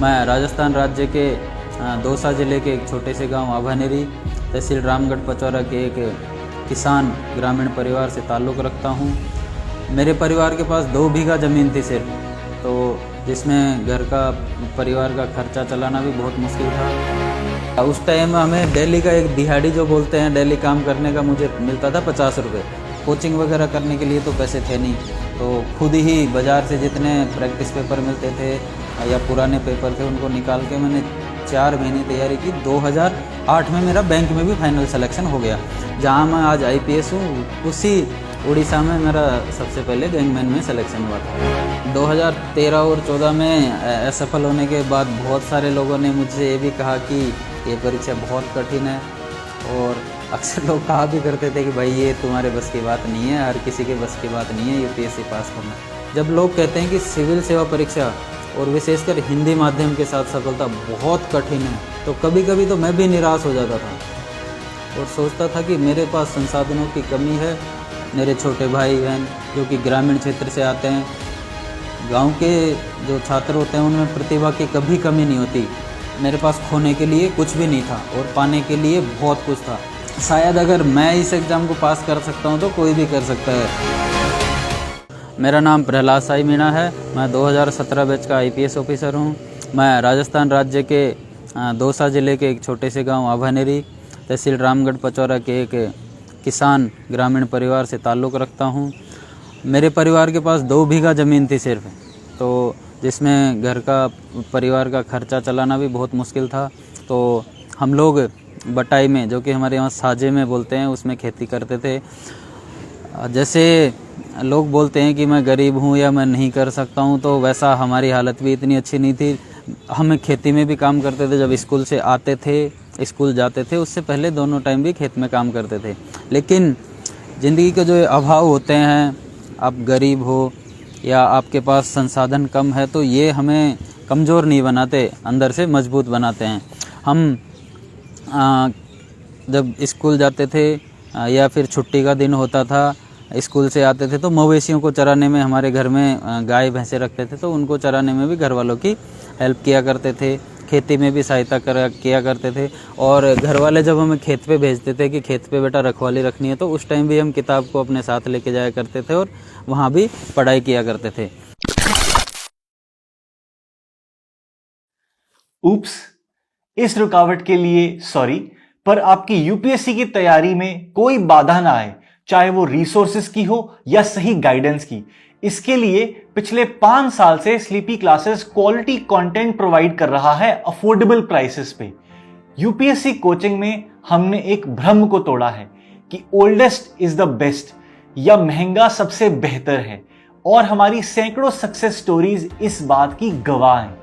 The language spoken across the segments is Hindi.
मैं राजस्थान राज्य के दौसा ज़िले के एक छोटे से गांव आभानेरी तहसील रामगढ़ पचौरा के एक किसान ग्रामीण परिवार से ताल्लुक़ रखता हूं। मेरे परिवार के पास 2 बीघा ज़मीन थी सिर्फ, तो जिसमें घर का परिवार का खर्चा चलाना भी बहुत मुश्किल था। उस टाइम हमें डेली का एक दिहाड़ी जो बोलते हैं, डेली काम करने का मुझे मिलता था 50 रुपये। कोचिंग वगैरह करने के लिए तो पैसे थे नहीं, तो खुद ही बाज़ार से जितने प्रैक्टिस पेपर मिलते थे या पुराने पेपर थे उनको निकाल के मैंने 4 महीने तैयारी की। 2008 में मेरा बैंक में भी फाइनल सिलेक्शन हो गया। जहाँ मैं आज IPS हूँ, उसी उड़ीसा में मेरा सबसे पहले गैंगमैन में सिलेक्शन हुआ था। 2013 और 14 में असफल होने के बाद बहुत सारे लोगों ने मुझसे ये भी कहा कि ये परीक्षा बहुत कठिन है, और अक्सर लोग कहा भी करते थे कि भाई ये तुम्हारे बस की बात नहीं है, हर किसी के बस की बात नहीं है UPSC पास करना। जब लोग कहते हैं कि सिविल सेवा परीक्षा और विशेषकर हिंदी माध्यम के साथ सफलता बहुत कठिन है, तो कभी कभी तो मैं भी निराश हो जाता था और सोचता था कि मेरे पास संसाधनों की कमी है। मेरे छोटे भाई बहन जो कि ग्रामीण क्षेत्र से आते हैं, गांव के जो छात्र होते हैं उनमें प्रतिभा की कभी कमी नहीं होती। मेरे पास खोने के लिए कुछ भी नहीं था और पाने के लिए बहुत कुछ था। शायद अगर मैं इस एग्ज़ाम को पास कर सकता हूं तो कोई भी कर सकता है। मेरा नाम प्रहलाद साई मीणा है। मैं 2017 बैच का IPS ऑफिसर हूं। मैं राजस्थान राज्य के दौसा ज़िले के एक छोटे से गांव आभानेरी तहसील रामगढ़ पचौरा के एक किसान ग्रामीण परिवार से ताल्लुक़ रखता हूं। मेरे परिवार के पास 2 बीघा ज़मीन थी सिर्फ, तो जिसमें घर का परिवार का खर्चा चलाना भी बहुत मुश्किल था। तो हम लोग बटाई में, जो कि हमारे यहाँ साजे में बोलते हैं, उसमें खेती करते थे। जैसे लोग बोलते हैं कि मैं गरीब हूँ या मैं नहीं कर सकता हूँ, तो वैसा हमारी हालत भी इतनी अच्छी नहीं थी। हम खेती में भी काम करते थे। जब स्कूल से आते थे, स्कूल जाते थे, उससे पहले दोनों टाइम भी खेत में काम करते थे। लेकिन ज़िंदगी के जो अभाव होते हैं, आप गरीब हो या आपके पास संसाधन कम है, तो ये हमें कमज़ोर नहीं बनाते, अंदर से मजबूत बनाते हैं। हम जब स्कूल जाते थे या फिर छुट्टी का दिन होता था, स्कूल से आते थे, तो मवेशियों को चराने में, हमारे घर में गाय भैंसे रखते थे, तो उनको चराने में भी घर वालों की हेल्प किया करते थे। खेती में भी सहायता किया करते थे। और घर वाले जब हमें खेत पे भेजते थे कि खेत पे बेटा रखवाली रखनी है, तो उस टाइम भी हम किताब को अपने साथ लेके जाया करते थे और वहाँ भी पढ़ाई किया करते थे। उप्स, इस रुकावट के लिए सॉरी, पर आपकी UPSC की तैयारी में कोई बाधा ना आए, चाहे वो रिसोर्सेस की हो या सही गाइडेंस की। इसके लिए पिछले 5 साल से sleepy classes quality content provide कर रहा है अफोर्डेबल प्राइसेस पे। UPSC कोचिंग में हमने एक भ्रम को तोड़ा है कि ओल्डेस्ट इज द बेस्ट या महंगा सबसे बेहतर है, और हमारी सैकड़ों सक्सेस स्टोरीज इस बात की गवाह हैं।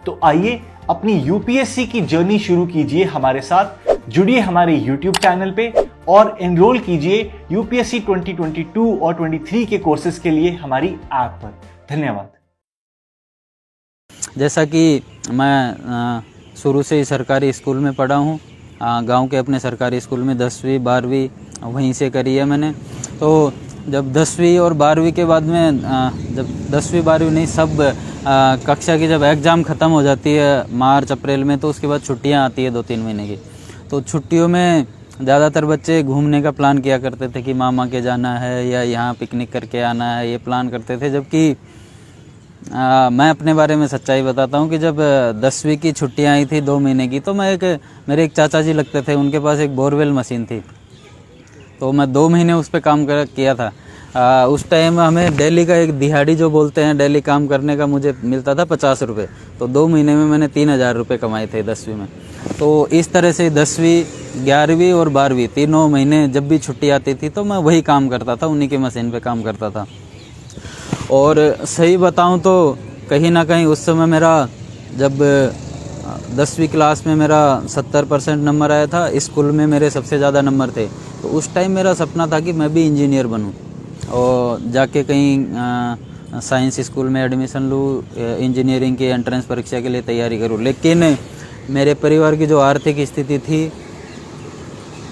तो आइए अपनी UPSC की जर्नी शुरू कीजिए हमारे साथ। जुड़िए हमारे YouTube चैनल पे और एनरोल कीजिए UPSC 2022 और 23 के कोर्सेज के लिए हमारी ऐप पर। धन्यवाद। जैसा कि मैं शुरू से ही सरकारी स्कूल में पढ़ा हूँ, गांव के अपने सरकारी स्कूल में 10वीं 12वीं वहीं से करी है मैंने। तो जब 10वीं और 12वीं के बाद में, जब 10वीं 12वीं नहीं, सब कक्षा की जब एग्ज़ाम ख़त्म हो जाती है मार्च अप्रैल में, तो उसके बाद छुट्टियां आती है 2-3 महीने की। तो छुट्टियों में ज़्यादातर बच्चे घूमने का प्लान किया करते थे कि मामा के जाना है या यहाँ पिकनिक करके आना है, ये प्लान करते थे। जबकि मैं अपने बारे में सच्चाई बताता हूँ कि जब 10वीं की छुट्टियाँ आई थी 2 महीने की, तो मेरे एक चाचा जी लगते थे, उनके पास एक बोरवेल मशीन थी, तो मैं 2 महीने उस पर काम किया था। उस टाइम हमें डेली का एक दिहाड़ी जो बोलते हैं, डेली काम करने का मुझे मिलता था 50 रुपये। तो 2 महीने में मैंने 3000 रुपये कमाए थे 10वीं में। तो इस तरह से 10वीं 11वीं और 12वीं तीनों महीने जब भी छुट्टी आती थी तो मैं वही काम करता था, उन्हीं के मशीन पे काम करता था। और सही बताऊं तो कहीं ना कहीं उस समय मेरा, जब 10वीं क्लास में मेरा 70% नंबर आया था, स्कूल में मेरे सबसे ज़्यादा नंबर थे। तो उस टाइम मेरा सपना था कि मैं भी इंजीनियर बनूं और जाके कहीं साइंस स्कूल में एडमिशन लूँ, इंजीनियरिंग की एंट्रेंस परीक्षा के लिए तैयारी करूँ। लेकिन मेरे परिवार की जो आर्थिक स्थिति थी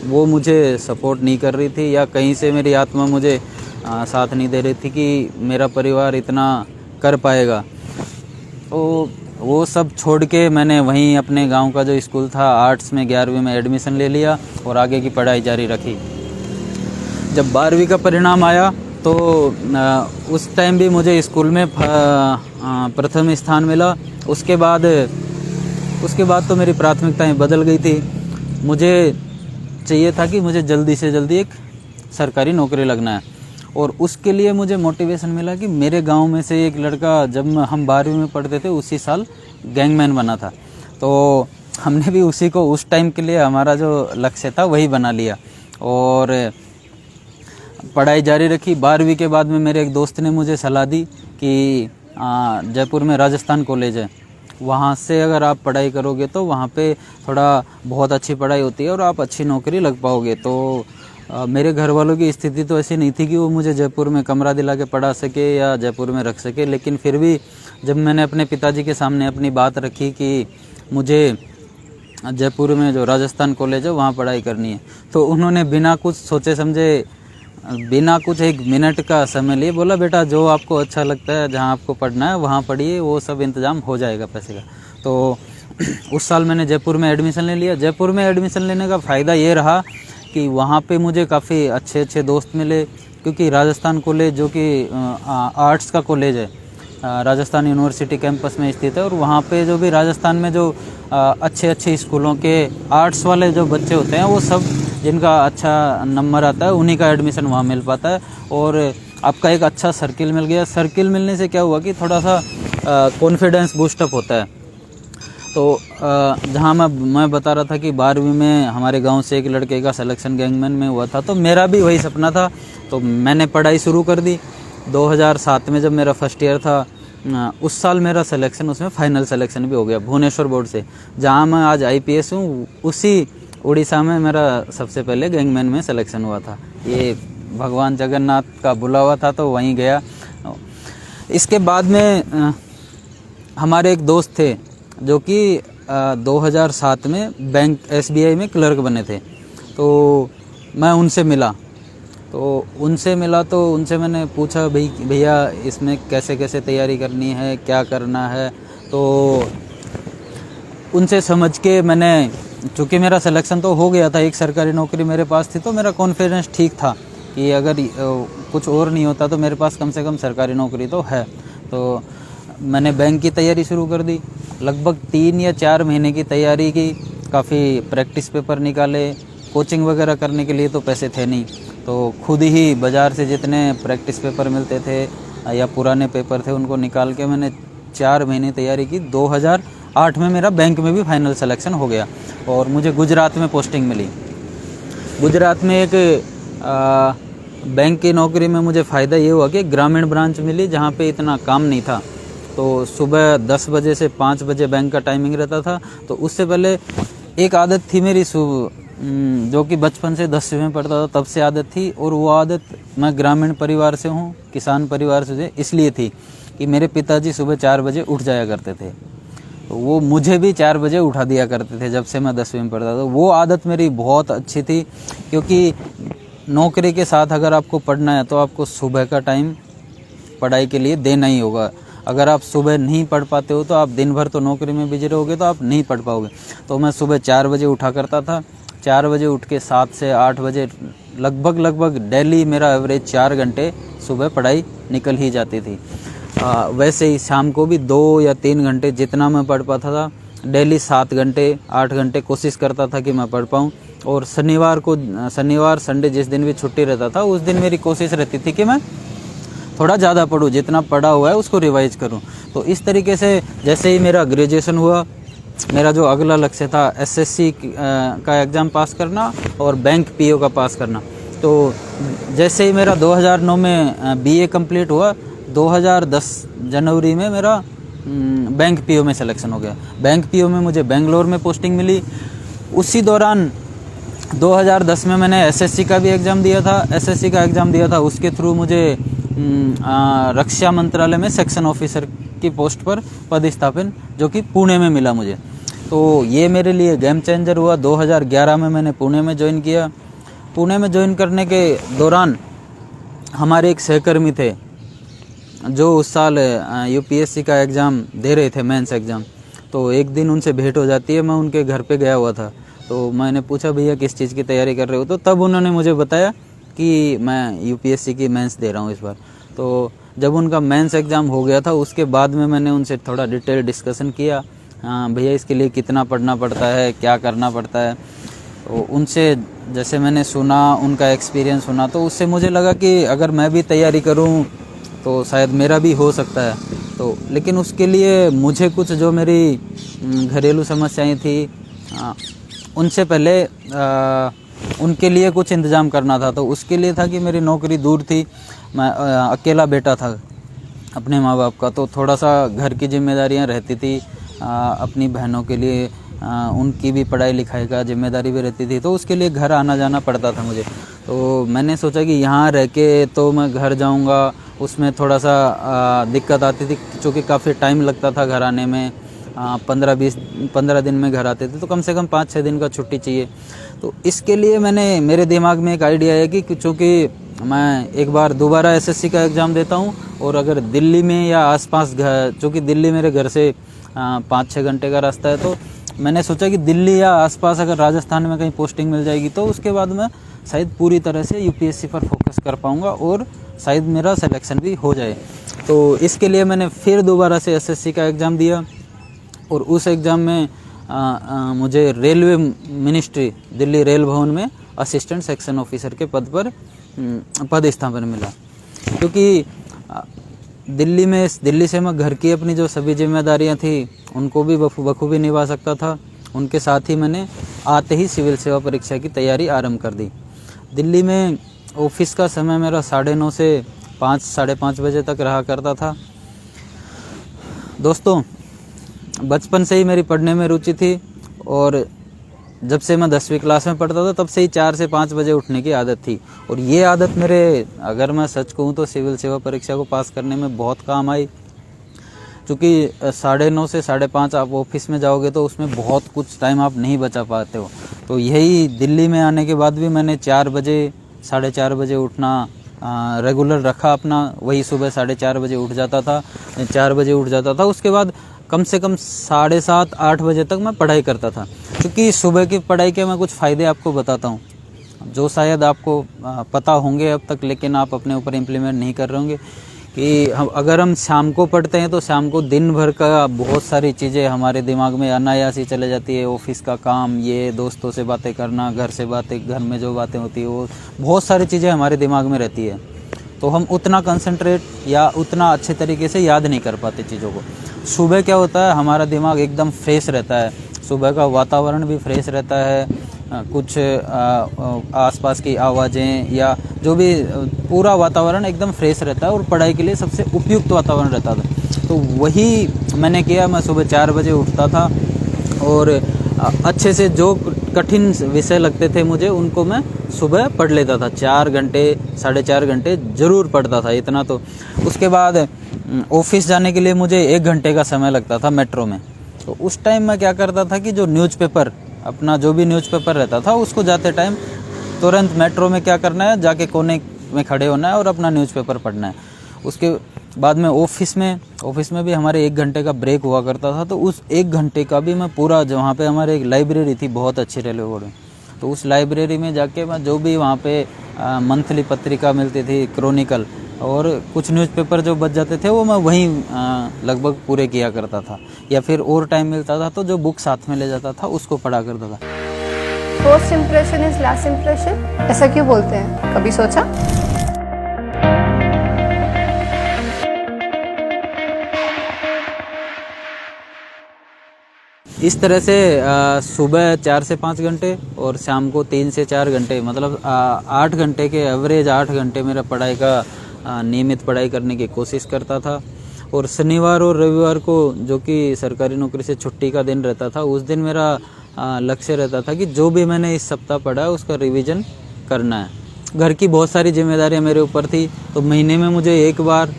वो मुझे सपोर्ट नहीं कर रही थी, या कहीं से मेरी आत्मा मुझे साथ नहीं दे रही थी कि मेरा परिवार इतना कर पाएगा। तो वो सब छोड़ के मैंने वहीं अपने गांव का जो स्कूल था आर्ट्स में 11वीं में एडमिशन ले लिया और आगे की पढ़ाई जारी रखी। जब 12वीं का परिणाम आया तो उस टाइम भी मुझे स्कूल में प्रथम स्थान मिला। उसके बाद तो मेरी प्राथमिकताएं बदल गई थी। मुझे चाहिए था कि मुझे जल्दी से जल्दी एक सरकारी नौकरी लगना है और उसके लिए मुझे मोटिवेशन मिला कि मेरे गांव में से एक लड़का जब हम 12वीं में पढ़ते थे उसी साल गैंगमैन बना था। तो हमने भी उसी को उस टाइम के लिए हमारा जो लक्ष्य था वही बना लिया और पढ़ाई जारी रखी। 12वीं के बाद में मेरे एक दोस्त ने मुझे सलाह दी कि जयपुर में राजस्थान कॉलेज है, वहाँ से अगर आप पढ़ाई करोगे तो वहाँ पे थोड़ा बहुत अच्छी पढ़ाई होती है और आप अच्छी नौकरी लग पाओगे। तो मेरे घर वालों की स्थिति तो ऐसी नहीं थी कि वो मुझे जयपुर में कमरा दिला के पढ़ा सके या जयपुर में रख सके, लेकिन फिर भी जब मैंने अपने पिताजी के सामने अपनी बात रखी कि मुझे जयपुर में जो राजस्थान कॉलेज है वहाँ पढ़ाई करनी है, तो उन्होंने बिना कुछ सोचे समझे, बिना कुछ 1 मिनट का समय लिए बोला, बेटा जो आपको अच्छा लगता है, जहाँ आपको पढ़ना है वहाँ पढ़िए, वो सब इंतज़ाम हो जाएगा पैसे का। तो उस साल मैंने जयपुर में एडमिशन ले लिया। जयपुर में एडमिशन लेने का फ़ायदा ये रहा कि वहाँ पे मुझे काफ़ी अच्छे दोस्त मिले, क्योंकि राजस्थान कॉलेज जो कि आर्ट्स का कॉलेज है, राजस्थान यूनिवर्सिटी कैंपस में स्थित है और वहाँ पे जो भी राजस्थान में जो अच्छे स्कूलों के आर्ट्स वाले जो बच्चे होते हैं वो सब जिनका अच्छा नंबर आता है उन्हीं का एडमिशन वहाँ मिल पाता है और आपका एक अच्छा सर्किल मिल गया। सर्किल मिलने से क्या हुआ कि थोड़ा सा कॉन्फिडेंस बूस्टअप होता है। तो जहाँ मैं बता रहा था कि 12वीं में हमारे गांव से एक लड़के का सिलेक्शन गैंगमैन में हुआ था, तो मेरा भी वही सपना था। तो मैंने पढ़ाई शुरू कर दी। 2007 में जब मेरा फर्स्ट ईयर था, उस साल मेरा सिलेक्शन, उसमें फाइनल सिलेक्शन भी हो गया भुवनेश्वर बोर्ड से, जहाँ मैं आज IPS हूँ। उसी उड़ीसा में मेरा सबसे पहले गैंगमैन में सिलेक्शन हुआ था। ये भगवान जगन्नाथ का बुलावा था, तो वहीं गया। इसके बाद में हमारे एक दोस्त थे जो कि 2007 में बैंक SBI में क्लर्क बने थे। तो मैं उनसे मिला तो उनसे मैंने पूछा, भैया इसमें कैसे तैयारी करनी है, क्या करना है। तो उनसे समझ के मैंने, चूँकि मेरा सिलेक्शन तो हो गया था, एक सरकारी नौकरी मेरे पास थी, तो मेरा कॉन्फिडेंस ठीक था कि अगर कुछ और नहीं होता तो मेरे पास कम से कम सरकारी नौकरी तो है। तो मैंने बैंक की तैयारी शुरू कर दी। लगभग 3 या 4 महीने की तैयारी की, काफ़ी प्रैक्टिस पेपर निकाले। कोचिंग वगैरह करने के लिए तो पैसे थे नहीं, तो खुद ही बाज़ार से जितने प्रैक्टिस पेपर मिलते थे या पुराने पेपर थे उनको निकाल के मैंने 4 महीने तैयारी की। 2008 में मेरा बैंक में भी फाइनल सिलेक्शन हो गया और मुझे गुजरात में पोस्टिंग मिली। गुजरात में एक बैंक की नौकरी में मुझे फ़ायदा ये हुआ कि ग्रामीण ब्रांच मिली जहाँ पे इतना काम नहीं था। तो सुबह 10 बजे से 5 बजे बैंक का टाइमिंग रहता था। तो उससे पहले एक आदत थी मेरी, जो कि बचपन से 10वीं में पढ़ता था तब से आदत थी, और वो आदत, मैं ग्रामीण परिवार से हूँ, किसान परिवार से इसलिए थी कि मेरे पिताजी सुबह 4 बजे उठ जाया करते थे। तो वो मुझे भी 4 बजे उठा दिया करते थे जब से मैं 10वीं में पढ़ता था। वो आदत मेरी बहुत अच्छी थी, क्योंकि नौकरी के साथ अगर आपको पढ़ना है तो आपको सुबह का टाइम पढ़ाई के लिए देना ही होगा। अगर आप सुबह नहीं पढ़ पाते हो तो आप दिन भर तो नौकरी में बिजी रहोगे, तो आप नहीं पढ़ पाओगे। तो मैं सुबह 4 बजे उठा करता था। 4 बजे उठ के 7 से 8 बजे लगभग डेली मेरा एवरेज 4 घंटे सुबह पढ़ाई निकल ही जाती थी। वैसे ही शाम को भी 2 या 3 घंटे जितना मैं पढ़ पाता था, डेली 7 घंटे 8 घंटे कोशिश करता था कि मैं पढ़ पाऊँ। और शनिवार संडे जिस दिन भी छुट्टी रहता था उस दिन मेरी कोशिश रहती थी कि मैं थोड़ा ज़्यादा पढूं, जितना पढ़ा हुआ है उसको रिवाइज करूं। तो इस तरीके से जैसे ही मेरा ग्रेजुएशन हुआ, मेरा जो अगला लक्ष्य था SSC का एग्ज़ाम पास करना और बैंक PO का पास करना। तो जैसे ही मेरा 2009 में BA कंप्लीट हुआ, 2010 जनवरी में मेरा बैंक PO में सिलेक्शन हो गया। बैंक PO में मुझे बेंगलोर में पोस्टिंग मिली। उसी दौरान 2010 में मैंने SSC का भी एग्ज़ाम दिया था। SSC का एग्ज़ाम दिया था, उसके थ्रू मुझे रक्षा मंत्रालय में सेक्शन ऑफिसर की पोस्ट पर पदस्थापन जो कि पुणे में मिला मुझे। तो ये मेरे लिए गेम चेंजर हुआ। 2011 में मैंने पुणे में ज्वाइन किया। पुणे में ज्वाइन करने के दौरान हमारे एक सहकर्मी थे जो उस साल UPSC का एग्ज़ाम दे रहे थे, मेंस एग्ज़ाम। तो एक दिन उनसे भेंट हो जाती है, मैं उनके घर पे गया हुआ था। तो मैंने पूछा भैया किस चीज़ की तैयारी कर रहे हो, तो तब उन्होंने मुझे बताया कि मैं यूपीएससी की मेंस दे रहा हूँ इस बार। तो जब उनका मेंस एग्ज़ाम हो गया था उसके बाद में मैंने उनसे थोड़ा डिटेल डिस्कशन किया, हाँ भैया इसके लिए कितना पढ़ना पड़ता है, क्या करना पड़ता है। तो उनसे जैसे मैंने सुना, उनका एक्सपीरियंस सुना, तो उससे मुझे लगा कि अगर मैं भी तैयारी करूं तो शायद मेरा भी हो सकता है। तो लेकिन उसके लिए मुझे कुछ जो मेरी घरेलू समस्याएं थी उनसे पहले उनके लिए कुछ इंतज़ाम करना था। तो उसके लिए था कि मेरी नौकरी दूर थी, मैं अकेला बेटा था अपने माँ बाप का, तो थोड़ा सा घर की जिम्मेदारियां रहती थी, अपनी बहनों के लिए उनकी भी पढ़ाई लिखाई का जिम्मेदारी भी रहती थी, तो उसके लिए घर आना जाना पड़ता था मुझे। तो मैंने सोचा कि यहाँ रह के तो मैं घर जाऊँगा, उसमें थोड़ा सा दिक्कत आती थी क्योंकि काफ़ी टाइम लगता था घर आने में, 15 दिन में घर आते थे, तो कम से कम 5-6 दिन का छुट्टी चाहिए। तो इसके लिए मेरे दिमाग में एक आइडिया है कि चूँकि मैं एक बार दोबारा एसएससी का एग्ज़ाम देता हूँ और अगर दिल्ली में या आसपास घर, चूँकि दिल्ली मेरे घर से 5-6 घंटे का रास्ता है, तो मैंने सोचा कि दिल्ली या आसपास अगर राजस्थान में कहीं पोस्टिंग मिल जाएगी तो उसके बाद मैं शायद पूरी तरह से यूपीएससी पर फोकस कर पाऊँगा और शायद मेरा सिलेक्शन भी हो जाए। तो इसके लिए मैंने फिर दोबारा से एसएससी का एग्ज़ाम दिया और उस एग्ज़ाम में मुझे रेलवे मिनिस्ट्री दिल्ली रेल भवन में असिस्टेंट सेक्शन ऑफिसर के पद पर पदस्थापन मिला। क्योंकि दिल्ली से मैं घर की अपनी जो सभी जिम्मेदारियां थी उनको भी बखूबी निभा सकता था। उनके साथ ही मैंने आते ही सिविल सेवा परीक्षा की तैयारी आरंभ कर दी। दिल्ली में ऑफिस का समय मेरा 9:30 से 5-5:30 बजे तक रहा करता था। दोस्तों, बचपन से ही मेरी पढ़ने में रुचि थी और जब से मैं 10वीं क्लास में पढ़ता था तब से ही 4 से 5 बजे उठने की आदत थी। और ये आदत मेरे, अगर मैं सच कहूँ तो सिविल सेवा परीक्षा को पास करने में बहुत काम आई। क्योंकि 9:30 से 5:30 आप ऑफिस में जाओगे तो उसमें बहुत कुछ टाइम आप नहीं बचा पाते हो। तो यही दिल्ली में आने के बाद भी मैंने 4 बजे 4:30 बजे उठना रेगुलर रखा अपना। वही सुबह 4:30 बजे उठ जाता था, 4 बजे उठ जाता था। उसके बाद कम से कम 7:30-8 बजे तक मैं पढ़ाई करता था। क्योंकि सुबह की पढ़ाई के मैं कुछ फ़ायदे आपको बताता हूँ जो शायद आपको पता होंगे अब तक, लेकिन आप अपने ऊपर इम्प्लीमेंट नहीं कर रहे होंगे। कि अगर हम शाम को पढ़ते हैं तो शाम को दिन भर का बहुत सारी चीज़ें हमारे दिमाग में अनायास ही चले जाती है। ऑफिस का काम, ये दोस्तों से बातें करना, घर से बातें, घर में जो बातें होती है वो बहुत सारी चीज़ें हमारे दिमाग में रहती है। तो हम उतना कंसंट्रेट या उतना अच्छे तरीके से याद नहीं कर पाते चीज़ों को। सुबह क्या होता है, हमारा दिमाग एकदम फ्रेश रहता है, सुबह का वातावरण भी फ्रेश रहता है, कुछ आसपास की आवाज़ें या जो भी पूरा वातावरण एकदम फ्रेश रहता है और पढ़ाई के लिए सबसे उपयुक्त वातावरण रहता था। तो वही मैंने किया। मैं सुबह 4 बजे उठता था और अच्छे से जो कठिन विषय लगते थे मुझे उनको मैं सुबह पढ़ लेता था। 4 घंटे 4.5 घंटे ज़रूर पढ़ता था, इतना तो। उसके बाद ऑफिस जाने के लिए मुझे 1 घंटे का समय लगता था मेट्रो में। तो उस टाइम मैं क्या करता था कि जो न्यूज़पेपर, अपना जो भी न्यूज़पेपर रहता था उसको जाते टाइम तुरंत मेट्रो में क्या करना है, जाके कोने में खड़े होना है और अपना न्यूज़पेपर पढ़ना है। उसके बाद में ऑफिस में भी हमारे 1 घंटे का ब्रेक हुआ करता था। तो उस 1 घंटे का भी मैं पूरा, जहाँ पे हमारे एक लाइब्रेरी थी बहुत अच्छी रेलवे बोर्ड में, तो उस लाइब्रेरी में जाके मैं जो भी वहाँ पे मंथली पत्रिका मिलती थी, क्रॉनिकल और कुछ न्यूज़पेपर जो बच जाते थे वो मैं वहीं लगभग पूरे किया करता था। या फिर और टाइम मिलता था तो जो बुक साथ में ले जाता था उसको पढ़ा करता था। First impression is last impression, ऐसा क्यों बोलते हैं, कभी सोचा? इस तरह से सुबह 4 से 5 घंटे और शाम को 3 से 4 घंटे, मतलब 8 घंटे के एवरेज 8 घंटे मेरा पढ़ाई का नियमित पढ़ाई करने की कोशिश करता था। और शनिवार और रविवार को, जो कि सरकारी नौकरी से छुट्टी का दिन रहता था, उस दिन मेरा लक्ष्य रहता था कि जो भी मैंने इस सप्ताह पढ़ा है उसका रिवीजन करना है। घर की बहुत सारी जिम्मेदारियां मेरे ऊपर थी, तो महीने में मुझे 1 बार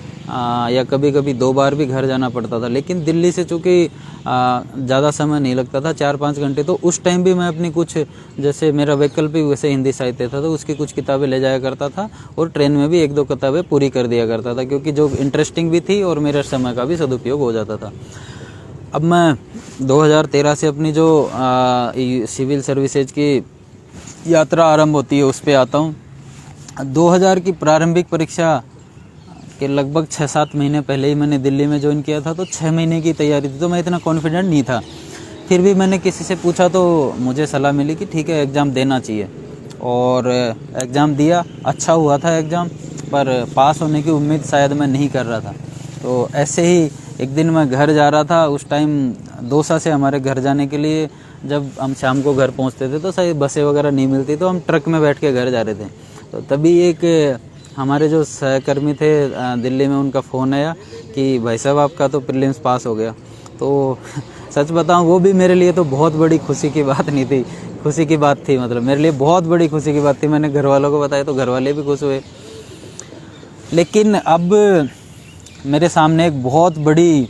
या कभी कभी 2 बार भी घर जाना पड़ता था। लेकिन दिल्ली से चूँकि ज़्यादा समय नहीं लगता था, 4-5 घंटे, तो उस टाइम भी मैं अपनी कुछ, जैसे मेरा वैकल्पिक वैसे हिंदी साहित्य था तो उसकी कुछ किताबें ले जाया करता था और ट्रेन में भी 1-2 किताबें पूरी कर दिया करता था, क्योंकि जो इंटरेस्टिंग भी थी और मेरे समय का भी सदुपयोग हो जाता था। अब मैं 2013 से अपनी जो सिविल सर्विसेज की यात्रा आरंभ होती है उस पे आता हूँ। 2000 की प्रारंभिक परीक्षा के लगभग 6-7 महीने पहले ही मैंने दिल्ली में ज्वाइन किया था, तो 6 महीने की तैयारी थी, तो मैं इतना कॉन्फिडेंट नहीं था। फिर भी मैंने किसी से पूछा तो मुझे सलाह मिली कि ठीक है एग्ज़ाम देना चाहिए, और एग्ज़ाम दिया। अच्छा हुआ था एग्ज़ाम, पर पास होने की उम्मीद शायद मैं नहीं कर रहा था। तो ऐसे ही एक दिन मैं घर जा रहा था, उस टाइम दौसा से हमारे घर जाने के लिए जब हम शाम को घर पहुंचते थे तो शायद बसें वगैरह नहीं मिलती, तो हम ट्रक में बैठ के घर जा रहे थे। तो तभी एक हमारे जो सहकर्मी थे दिल्ली में, उनका फ़ोन आया कि भाई साहब आपका तो प्रीलिम्स पास हो गया। तो सच बताऊं वो भी मेरे लिए तो बहुत बड़ी खुशी की बात नहीं थी, खुशी की बात थी, मतलब मेरे लिए बहुत बड़ी खुशी की बात थी। मैंने घर वालों को बताया तो घर वाले भी खुश हुए। लेकिन अब मेरे सामने एक बहुत बड़ी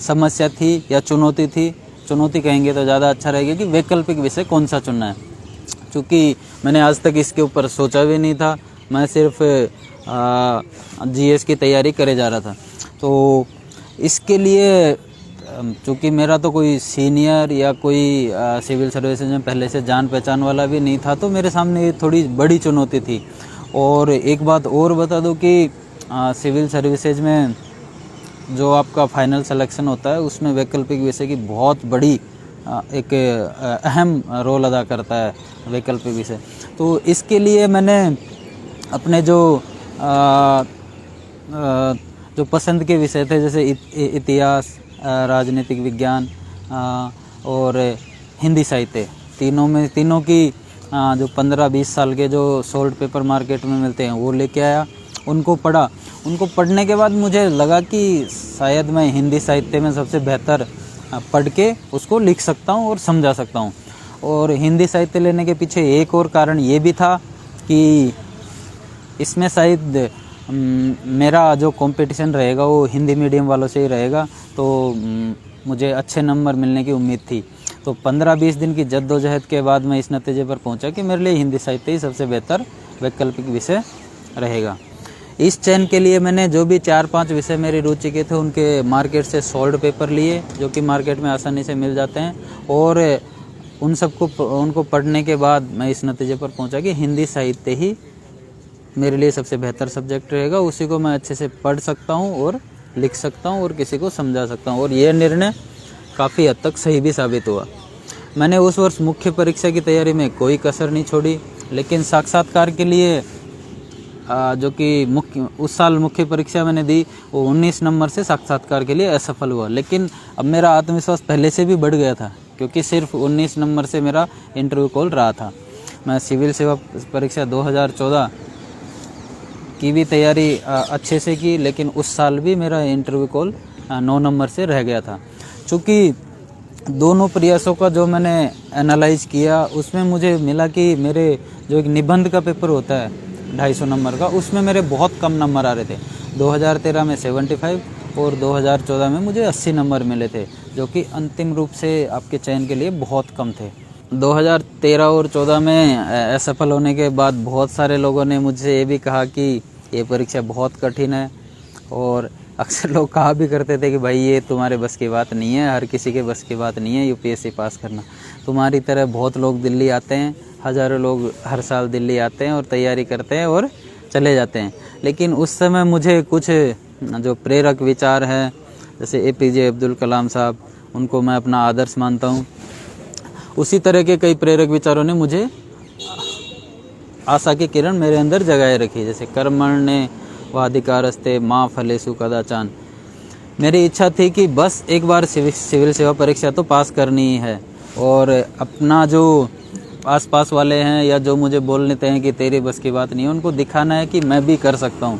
समस्या थी या चुनौती थी, चुनौती कहेंगे तो ज़्यादा अच्छा रहेगा कि वैकल्पिक विषय कौन सा चुनना है, क्योंकि मैंने आज तक इसके ऊपर सोचा भी नहीं था। मैं सिर्फ जीएस की तैयारी करे जा रहा था। तो इसके लिए चूँकि मेरा तो कोई सीनियर या कोई सिविल सर्विसेज में पहले से जान पहचान वाला भी नहीं था, तो मेरे सामने थोड़ी बड़ी चुनौती थी। और एक बात और बता दूं कि सिविल सर्विसेज में जो आपका फाइनल सिलेक्शन होता है उसमें वैकल्पिक विषय की बहुत बड़ी एक अहम रोल अदा करता है वैकल्पिक विषय। तो इसके लिए मैंने अपने जो पसंद के विषय थे, जैसे इतिहास, राजनीतिक विज्ञान और हिंदी साहित्य, तीनों की जो 15-20 साल के जो सॉल्ट पेपर मार्केट में मिलते हैं वो लेके आया, उनको पढ़ा। उनको पढ़ने के बाद मुझे लगा कि शायद मैं हिंदी साहित्य में सबसे बेहतर पढ़ के उसको लिख सकता हूँ और समझा सकता हूँ। और हिंदी साहित्य लेने के पीछे एक और कारण ये भी था कि इसमें शायद मेरा जो कंपटीशन रहेगा वो हिंदी मीडियम वालों से ही रहेगा, तो मुझे अच्छे नंबर मिलने की उम्मीद थी। तो 15-20 दिन की जद्दोजहद के बाद मैं इस नतीजे पर पहुंचा कि मेरे लिए हिंदी साहित्य ही सबसे बेहतर वैकल्पिक विषय रहेगा। इस चयन के लिए मैंने जो भी 4-5 विषय मेरी रुचि के थे उनके मार्केट से सॉल्ड पेपर लिए, जो कि मार्केट में आसानी से मिल जाते हैं, और उनको पढ़ने के बाद मैं इस नतीजे पर पहुंचा कि हिंदी साहित्य ही मेरे लिए सबसे बेहतर सब्जेक्ट रहेगा। उसी को मैं अच्छे से पढ़ सकता हूं और लिख सकता हूं और किसी को समझा सकता हूं। और यह निर्णय काफ़ी हद तक सही भी साबित हुआ। मैंने उस वर्ष मुख्य परीक्षा की तैयारी में कोई कसर नहीं छोड़ी, लेकिन साक्षात्कार के लिए जो कि उस साल मुख्य परीक्षा मैंने दी, वो 19 नंबर से साक्षात्कार के लिए असफल हुआ। लेकिन अब मेरा आत्मविश्वास पहले से भी बढ़ गया था, क्योंकि सिर्फ 19 नंबर से मेरा इंटरव्यू कॉल रहा था। मैं सिविल सेवा परीक्षा 2014 की भी तैयारी अच्छे से की, लेकिन उस साल भी मेरा इंटरव्यू कॉल 9 नंबर से रह गया था। चूँकि दोनों प्रयासों का जो मैंने एनालाइज किया, उसमें मुझे मिला कि मेरे जो एक निबंध का पेपर होता है 250 नंबर का, उसमें मेरे बहुत कम नंबर आ रहे थे। 2013 में 75 और 2014 में मुझे 80 नंबर मिले थे, जो कि अंतिम रूप से आपके चयन के लिए बहुत कम थे। 2013 और 14 में असफल होने के बाद बहुत सारे लोगों ने मुझसे ये भी कहा कि ये परीक्षा बहुत कठिन है, और अक्सर लोग कहा भी करते थे कि भाई ये तुम्हारे बस की बात नहीं है, हर किसी के बस की बात नहीं है यूपीएससी पास करना। तुम्हारी तरह बहुत लोग दिल्ली आते हैं, हज़ारों लोग हर साल दिल्ली आते हैं और तैयारी करते हैं और चले जाते हैं। लेकिन उस समय मुझे कुछ जो प्रेरक विचार हैं, जैसे एपीजे अब्दुल कलाम साहब, उनको मैं अपना आदर्श मानता हूँ। उसी तरह के कई प्रेरक विचारों ने मुझे आशा की किरण मेरे अंदर जगाए रखी, जैसे कर्मण्ये वाधिकारस्ते माँ फलेषु कदाचन। मेरी इच्छा थी कि बस एक बार सिविल सेवा परीक्षा तो पास करनी ही है, और अपना जो आसपास वाले हैं या जो मुझे बोल लेते हैं कि तेरी बस की बात नहीं है, उनको दिखाना है कि मैं भी कर सकता हूँ।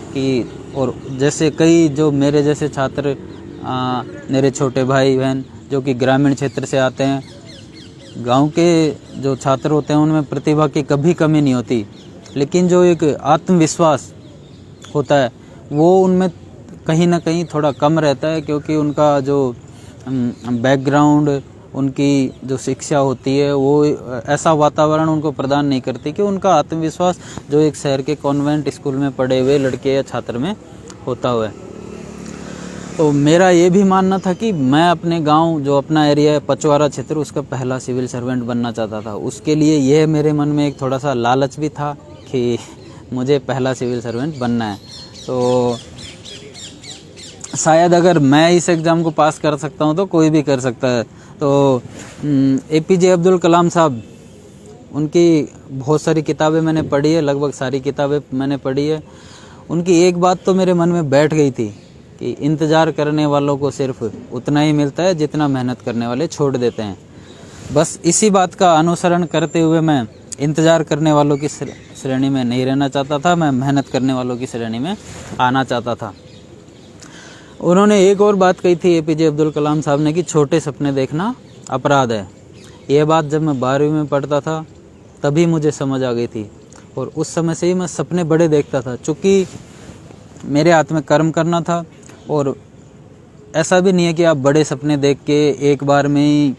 कि और जैसे कई जो मेरे जैसे छात्र, मेरे छोटे भाई बहन जो कि ग्रामीण क्षेत्र से आते हैं, गांव के जो छात्र होते हैं उनमें प्रतिभा की कभी कमी नहीं होती, लेकिन जो एक आत्मविश्वास होता है वो उनमें कहीं ना कहीं थोड़ा कम रहता है, क्योंकि उनका जो बैकग्राउंड, उनकी जो शिक्षा होती है वो ऐसा वातावरण उनको प्रदान नहीं करती कि उनका आत्मविश्वास जो एक शहर के कॉन्वेंट स्कूल में पढ़े हुए लड़के या छात्र में होता हुआ है। तो मेरा ये भी मानना था कि मैं अपने गांव, जो अपना एरिया है पचवारा क्षेत्र, उसका पहला सिविल सर्वेंट बनना चाहता था। उसके लिए यह मेरे मन में एक थोड़ा सा लालच भी था कि मुझे पहला सिविल सर्वेंट बनना है। तो शायद अगर मैं इस एग्ज़ाम को पास कर सकता हूँ तो कोई भी कर सकता है। तो APJ अब्दुल कलाम साहब, उनकी बहुत सारी किताबें मैंने पढ़ी है, लगभग सारी किताबें मैंने पढ़ी है। उनकी एक बात तो मेरे मन में बैठ गई थी कि इंतज़ार करने वालों को सिर्फ उतना ही मिलता है जितना मेहनत करने वाले छोड़ देते हैं। बस इसी बात का अनुसरण करते हुए मैं इंतज़ार करने वालों की श्रेणी में नहीं रहना चाहता था, मैं मेहनत करने वालों की श्रेणी में आना चाहता था। उन्होंने एक और बात कही थी APJ अब्दुल कलाम साहब ने कि छोटे सपने देखना अपराध है। यह बात जब मैं 12वीं में पढ़ता था तभी मुझे समझ आ गई थी, और उस समय से ही मैं सपने बड़े देखता था। चूँकि मेरे हाथ में कर्म करना था, और ऐसा भी नहीं है कि आप बड़े सपने देख के एक बार में ही,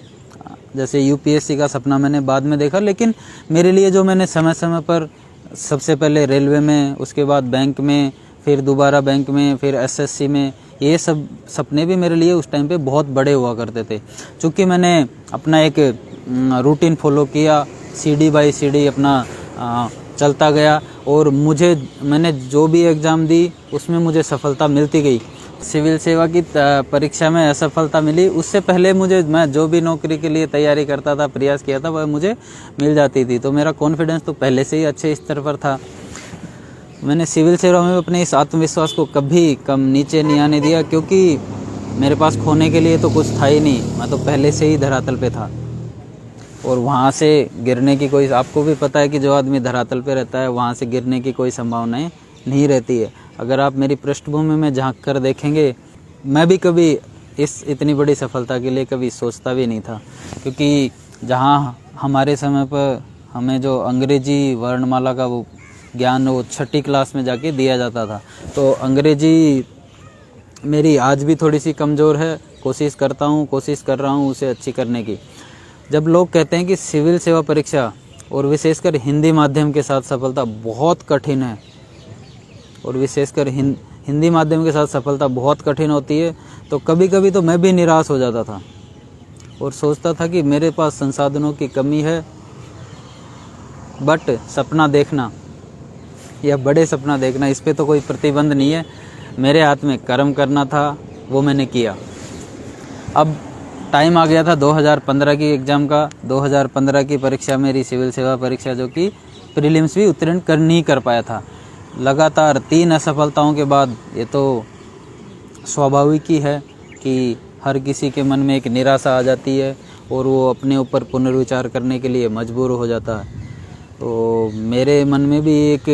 जैसे UPSC का सपना मैंने बाद में देखा, लेकिन मेरे लिए जो मैंने समय समय पर, सबसे पहले रेलवे में, उसके बाद बैंक में, फिर दोबारा बैंक में, फिर SSC में, ये सब सपने भी मेरे लिए उस टाइम पे बहुत बड़े हुआ करते थे। चूँकि मैंने अपना एक रूटीन फॉलो किया, CD बाई CD अपना चलता गया, और मैंने जो भी एग्ज़ाम दी उसमें मुझे सफलता मिलती गई। सिविल सेवा की परीक्षा में असफलता मिली, उससे पहले मैं जो भी नौकरी के लिए तैयारी करता था, प्रयास किया था, वह मुझे मिल जाती थी। तो मेरा कॉन्फिडेंस तो पहले से ही अच्छे स्तर पर था। मैंने सिविल सेवा में अपने इस आत्मविश्वास को कभी कम नीचे नहीं आने दिया, क्योंकि मेरे पास खोने के लिए तो कुछ था ही नहीं। मैं तो पहले से ही धरातल पे था, और वहाँ से गिरने की कोई, आपको भी पता है कि जो आदमी धरातल पे रहता है वहाँ से गिरने की कोई संभावनाएं नहीं रहती है। अगर आप मेरी पृष्ठभूमि में झांक कर देखेंगे, मैं भी कभी इतनी बड़ी सफलता के लिए कभी सोचता भी नहीं था, क्योंकि जहाँ हमारे समय पर हमें जो अंग्रेजी वर्णमाला का वो ज्ञान, वो 6ठी क्लास में जाके दिया जाता था। तो अंग्रेजी मेरी आज भी थोड़ी सी कमज़ोर है, कोशिश कर रहा हूँ उसे अच्छी करने की। जब लोग कहते हैं कि सिविल सेवा परीक्षा और विशेषकर हिंदी माध्यम के साथ सफलता बहुत कठिन है, और विशेषकर हिंदी माध्यम के साथ सफलता बहुत कठिन होती है, तो कभी कभी तो मैं भी निराश हो जाता था और सोचता था कि मेरे पास संसाधनों की कमी है। बट सपना देखना या बड़े सपना देखना, इस पे तो कोई प्रतिबंध नहीं है। मेरे हाथ में कर्म करना था, वो मैंने किया। अब टाइम आ गया था 2015 की एग्ज़ाम का। 2015 की परीक्षा मेरी सिविल सेवा परीक्षा, जो कि प्रीलिम्स भी उत्तीर्ण नहीं कर पाया था। लगातार 3 असफलताओं के बाद ये तो स्वाभाविक ही है कि हर किसी के मन में एक निराशा आ जाती है और वो अपने ऊपर पुनर्विचार करने के लिए मजबूर हो जाता है। तो मेरे मन में भी एक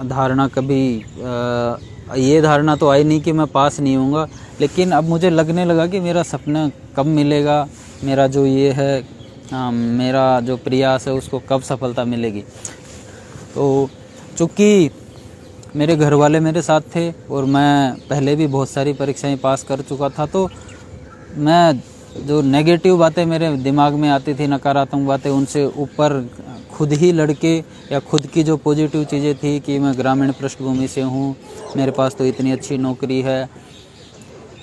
धारणा ये धारणा तो आई नहीं कि मैं पास नहीं होऊंगा, लेकिन अब मुझे लगने लगा कि मेरा सपना कब मिलेगा, मेरा जो ये है मेरा जो प्रयास है उसको कब सफलता मिलेगी। तो चूँकि मेरे घर वाले मेरे साथ थे और मैं पहले भी बहुत सारी परीक्षाएं पास कर चुका था, तो मैं जो नेगेटिव बातें मेरे दिमाग में आती थी, नकारात्मक बातें, उनसे ऊपर खुद ही लड़के या खुद की जो पॉजिटिव चीज़ें थी कि मैं ग्रामीण पृष्ठभूमि से हूँ, मेरे पास तो इतनी अच्छी नौकरी है,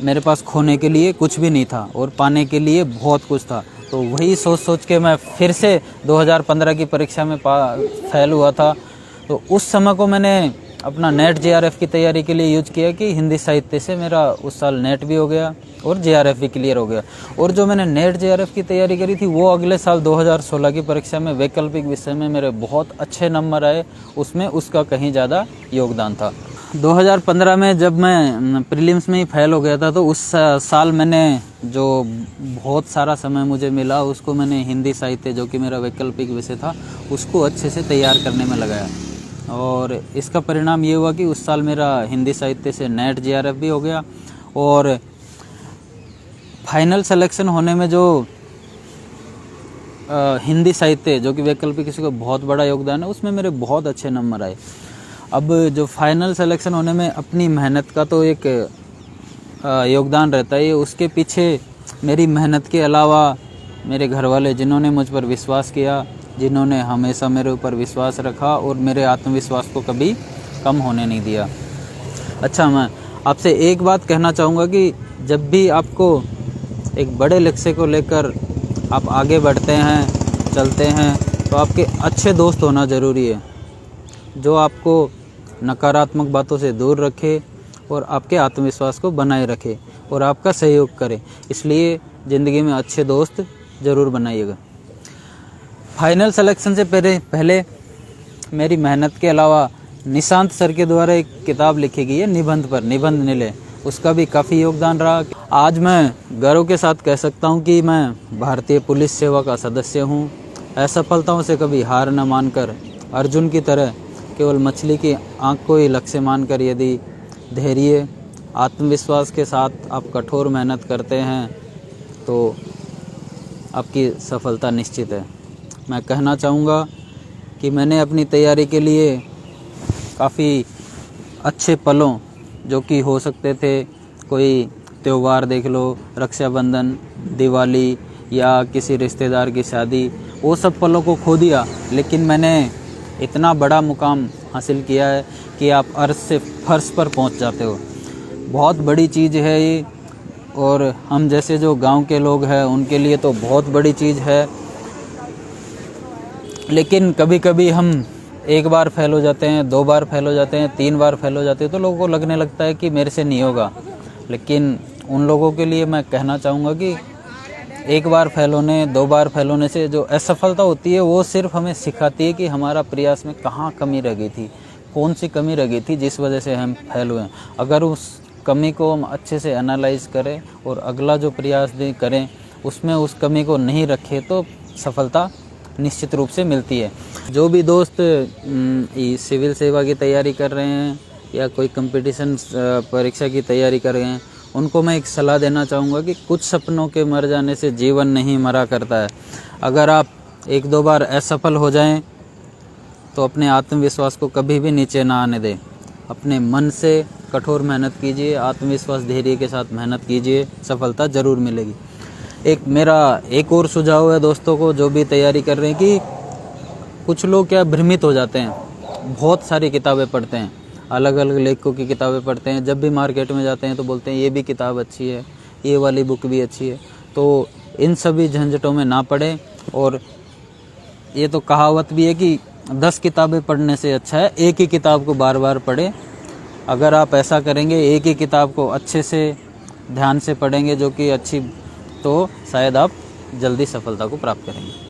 मेरे पास खोने के लिए कुछ भी नहीं था और पाने के लिए बहुत कुछ था। तो वही सोच के मैं फिर से 2015 की परीक्षा में फेल हुआ था। तो उस समय को मैंने अपना नेट JRF की तैयारी के लिए यूज किया कि हिंदी साहित्य से मेरा उस साल नेट भी हो गया और JRF भी क्लियर हो गया। और जो मैंने नेट JRF की तैयारी करी थी वो अगले साल 2016 की परीक्षा में वैकल्पिक विषय में मेरे बहुत अच्छे नंबर आए, उसमें उसका कहीं ज़्यादा योगदान था। 2015 में जब मैं प्रीलिम्स में ही फेल हो गया था, तो उस साल मैंने जो बहुत सारा समय मुझे मिला उसको मैंने हिंदी साहित्य, जो कि मेरा वैकल्पिक विषय था, उसको अच्छे से तैयार करने में लगाया। और इसका परिणाम ये हुआ कि उस साल मेरा हिंदी साहित्य से नेट JRF भी हो गया और फाइनल सिलेक्शन होने में जो हिंदी साहित्य, जो कि वैकल्पिक विषय का बहुत बड़ा योगदान है, उसमें मेरे बहुत अच्छे नंबर आए। अब जो फाइनल सिलेक्शन होने में अपनी मेहनत का तो एक योगदान रहता है, उसके पीछे मेरी मेहनत के अलावा मेरे घर वाले जिन्होंने मुझ पर विश्वास किया, जिन्होंने हमेशा मेरे ऊपर विश्वास रखा और मेरे आत्मविश्वास को कभी कम होने नहीं दिया। अच्छा, मैं आपसे एक बात कहना चाहूँगा कि जब भी आपको एक बड़े लक्ष्य को लेकर आप आगे बढ़ते हैं, चलते हैं, तो आपके अच्छे दोस्त होना ज़रूरी है, जो आपको नकारात्मक बातों से दूर रखे और आपके आत्मविश्वास को बनाए रखे और आपका सहयोग करे। इसलिए ज़िंदगी में अच्छे दोस्त ज़रूर बनाइएगा। फाइनल सिलेक्शन से पहले मेरी मेहनत के अलावा निशांत सर के द्वारा एक किताब लिखी गई है निबंध पर, निबंध निलय, उसका भी काफ़ी योगदान रहा। आज मैं गर्व के साथ कह सकता हूं कि मैं भारतीय पुलिस सेवा का सदस्य हूं। असफलताओं से कभी हार न मानकर, अर्जुन की तरह केवल मछली की आंख को ही लक्ष्य मानकर यदि धैर्य, आत्मविश्वास के साथ आप कठोर मेहनत करते हैं तो आपकी सफलता निश्चित है। मैं कहना चाहूँगा कि मैंने अपनी तैयारी के लिए काफ़ी अच्छे पलों, जो कि हो सकते थे कोई त्यौहार देख लो, रक्षाबंधन, दिवाली या किसी रिश्तेदार की शादी, वो सब पलों को खो दिया, लेकिन मैंने इतना बड़ा मुकाम हासिल किया है कि आप अर्श से फर्श पर पहुंच जाते हो। बहुत बड़ी चीज़ है ये, और हम जैसे जो गांव के लोग हैं उनके लिए तो बहुत बड़ी चीज़ है। लेकिन कभी कभी हम एक बार फेल हो जाते हैं, 2 बार फेल हो जाते हैं, 3 बार फेल हो जाते हैं, तो लोगों को लगने लगता है कि मेरे से नहीं होगा। लेकिन उन लोगों के लिए मैं कहना चाहूँगा कि एक बार फेल होने, 2 बार फेल होने से जो असफलता होती है वो सिर्फ हमें सिखाती है कि हमारा प्रयास में कहाँ कमी रह गई थी, कौन सी कमी रह गई थी जिस वजह से हम फेल हुए। अगर उस कमी को हम अच्छे से एनालाइज करें और अगला जो प्रयास करें उसमें उस कमी को नहीं रखें तो सफलता निश्चित रूप से मिलती है। जो भी दोस्त सिविल सेवा की तैयारी कर रहे हैं या कोई कंपटीशन परीक्षा की तैयारी कर रहे हैं, उनको मैं एक सलाह देना चाहूँगा कि कुछ सपनों के मर जाने से जीवन नहीं मरा करता है। अगर आप 1-2 बार असफल हो जाएं तो अपने आत्मविश्वास को कभी भी नीचे ना आने दें। अपने मन से कठोर मेहनत कीजिए, आत्मविश्वास धैर्य के साथ मेहनत कीजिए, सफलता ज़रूर मिलेगी। मेरा एक और सुझाव है दोस्तों को जो भी तैयारी कर रहे हैं कि कुछ लोग क्या भ्रमित हो जाते हैं, बहुत सारी किताबें पढ़ते हैं, अलग अलग लेखकों की किताबें पढ़ते हैं, जब भी मार्केट में जाते हैं तो बोलते हैं ये भी किताब अच्छी है, ये वाली बुक भी अच्छी है। तो इन सभी झंझटों में ना पड़े, और ये तो कहावत भी है कि 10 किताबें पढ़ने से अच्छा है एक ही किताब को बार बार पढ़ें। अगर आप ऐसा करेंगे, एक ही किताब को अच्छे से ध्यान से पढ़ेंगे जो कि अच्छी, तो शायद आप जल्दी सफलता को प्राप्त करेंगे।